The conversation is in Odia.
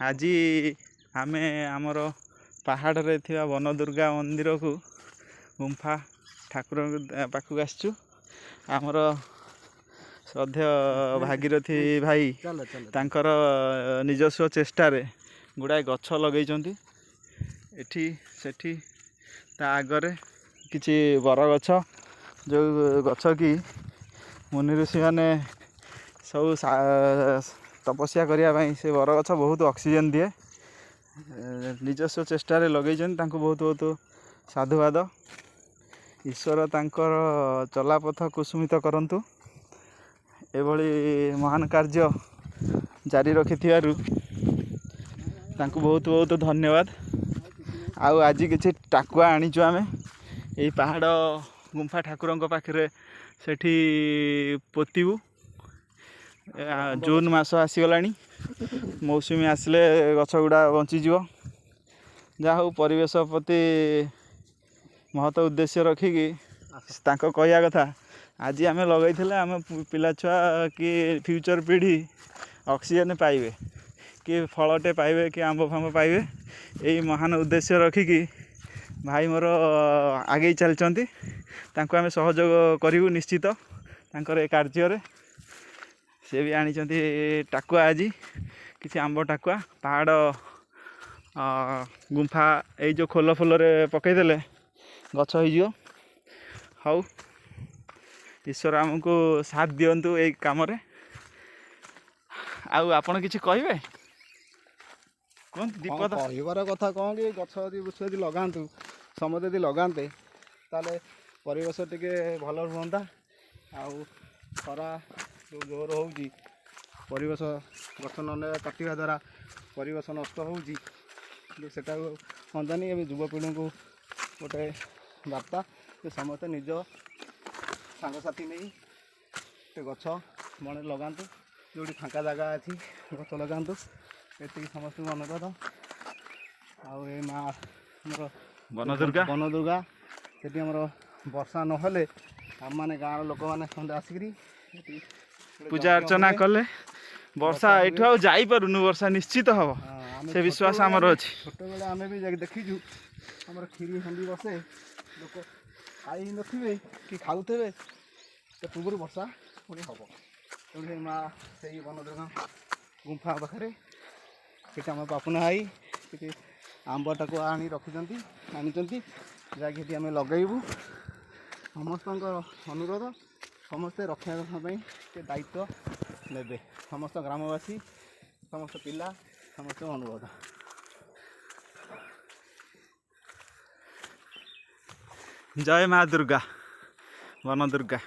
ଆଜି ଆମେ ଆମର ପାହାଡ଼ରେ ଥିବା ବନଦୁର୍ଗା ମନ୍ଦିରକୁ ଗୁମ୍ଫା ଠାକୁରଙ୍କ ପାଖକୁ ଆସିଛୁ। ଆମର ଶ୍ରଦ୍ଧେୟ ଭାଗୀରଥୀ ଭାଇ ତାଙ୍କର ନିଜସ୍ୱ ଚେଷ୍ଟାରେ ଗୁଡ଼ାଏ ଗଛ ଲଗେଇଛନ୍ତି। ଏଠି ସେଠି ତା ଆଗରେ କିଛି ବରଗଛ, ଯେଉଁ ଗଛ କି ମୁନି ଋଷିମାନେ ସବୁ ତପସ୍ୟା କରିବା ପାଇଁ ସେ ବରଗଛ ବହୁତ ଅକ୍ସିଜେନ୍ ଦିଏ। ନିଜସ୍ୱ ଚେଷ୍ଟାରେ ଲଗେଇଛନ୍ତି, ତାଙ୍କୁ ବହୁତ ବହୁତ ସାଧୁବାଦ। ଈଶ୍ୱର ତାଙ୍କର ଚଲାପଥ କୁସୁମିତ କରନ୍ତୁ। ଏଭଳି ମହାନ କାର୍ଯ୍ୟ ଜାରି ରଖିଥିବାରୁ ତାଙ୍କୁ ବହୁତ ବହୁତ ଧନ୍ୟବାଦ। ଆଉ ଆଜି କିଛି ଟାକୁଆ ଆଣିଛୁ ଆମେ ଏଇ ପାହାଡ଼ ଗୁମ୍ଫା ଠାକୁରଙ୍କ ପାଖରେ ସେଠି ପୋତିବୁ। ଜୁନ୍ ମାସ ଆସିଗଲାଣି, ମୌସୁମୀ ଆସିଲେ ଗଛ ଗୁଡ଼ା ବଞ୍ଚିଯିବ। ଯାହା ହଉ, ପରିବେଶ ପ୍ରତି ମହତ ଉଦ୍ଦେଶ୍ୟ ରଖିକି ତାଙ୍କ କହିବା କଥା, ଆଜି ଆମେ ଲଗେଇଥିଲେ ଆମ ପିଲାଛୁଆ କି ଫ୍ୟୁଚର୍ ପିଢ଼ି ଅକ୍ସିଜେନ୍ ପାଇବେ, କି ଫଳଟେ ପାଇବେ, କି ଆମ୍ବ ଫାମ୍ବ ପାଇବେ। ଏଇ ମହାନ ଉଦ୍ଦେଶ୍ୟ ରଖିକି ଭାଇ ମୋର ଆଗେଇ ଚାଲିଛନ୍ତି। ତାଙ୍କୁ ଆମେ ସହଯୋଗ କରିବୁ ନିଶ୍ଚିତ ତାଙ୍କର ଏ କାର୍ଯ୍ୟରେ। ସେ ବି ଆଣିଛନ୍ତି ଟାକୁଆ, ଆଜି କିଛି ଆମ୍ବ ଟାକୁଆ। ପାହାଡ଼ ଗୁମ୍ଫା ଏଇ ଯେଉଁ ଖୋଲ ଫୋଲରେ ପକାଇଦେଲେ ଗଛ ହେଇଯିବ। ହଉ, ଈଶ୍ୱର ଆମକୁ ସାଥ ଦିଅନ୍ତୁ ଏଇ କାମରେ। ଆଉ ଆପଣ କିଛି କହିବେ? କହିବାର କଥା କ'ଣ କି, ଗଛ ଯଦି ଲଗାନ୍ତୁ, ସମସ୍ତେ ଯଦି ଲଗାନ୍ତେ ତାହେଲେ ପରିବେଶ ଟିକେ ଭଲ ରୁହନ୍ତା। ଆଉ ଖରା ଯେଉଁ ଜୋର ହେଉଛି, ପରିବେଶ ଗଛ ନ କାଟିବା ଦ୍ୱାରା ପରିବେଶ ନଷ୍ଟ ହେଉଛି। ସେଟାକୁ ହୁଅନ୍ତାନି। ଏବେ ଯୁବପିଢ଼ିଙ୍କୁ ଗୋଟେ ବାର୍ତ୍ତା ଯେ ସମସ୍ତେ ନିଜ ସାଙ୍ଗସାଥି ନେଇ ସେ ଗଛ ବଣରେ ଲଗାନ୍ତୁ। ଯେଉଁଠି ଫାଙ୍କା ଜାଗା ଅଛି ଗଛ ଲଗାନ୍ତୁ, ଏତିକି ସମସ୍ତଙ୍କୁ ଅନୁରୋଧ। ଆଉ ଏ ମା ଆମର ବନଦୁର୍ଗା, ସେଠି ଆମର ବର୍ଷା ନହେଲେ ଆମମାନେ ଗାଁର ଲୋକମାନେ ସମସ୍ତେ ଆସିକିରି ସେଠି ପୂଜା ଅର୍ଚ୍ଚନା କଲେ ବର୍ଷା ଏଠୁ ଆଉ ଯାଇପାରୁନୁ, ବର୍ଷା ନିଶ୍ଚିତ ହବ, ସେ ବିଶ୍ୱାସ ଆମର ଅଛି। ଛୋଟବେଳେ ଆମେ ବି ଦେଖିଛୁ, ଆମର କ୍ଷୀରି ହାଣ୍ଡି ବସେ, ଲୋକ ଖାଇ ନଥିବେ କି ଖାଉଥିବେ, ସେ ପୂର୍ବରୁ ବର୍ଷା ପୁଣି ହେବ। ତେଣୁ ସେ ମା ସେଇ ବନଦୁର୍ଗା ଗୁମ୍ଫା ପାଖରେ ସେଠି ଆମ ପାପୁନା ଭାଇ ସେଠି ଆମ୍ବଟାକୁ ଆଣିଛନ୍ତି, ଯାହାକି ସେଠି ଆମେ ଲଗେଇବୁ। ସମସ୍ତଙ୍କର ଅନୁରୋଧ, ସମସ୍ତେ ରକ୍ଷା ପାଇଁ ସେ ଦାୟିତ୍ୱ ନେବେ। ସମସ୍ତ ଗ୍ରାମବାସୀ, ସମସ୍ତ ପିଲା, ସମସ୍ତଙ୍କ ଅନୁରୋଧ। ଜୟ ମା ଦୁର୍ଗା, ବନଦୁର୍ଗା।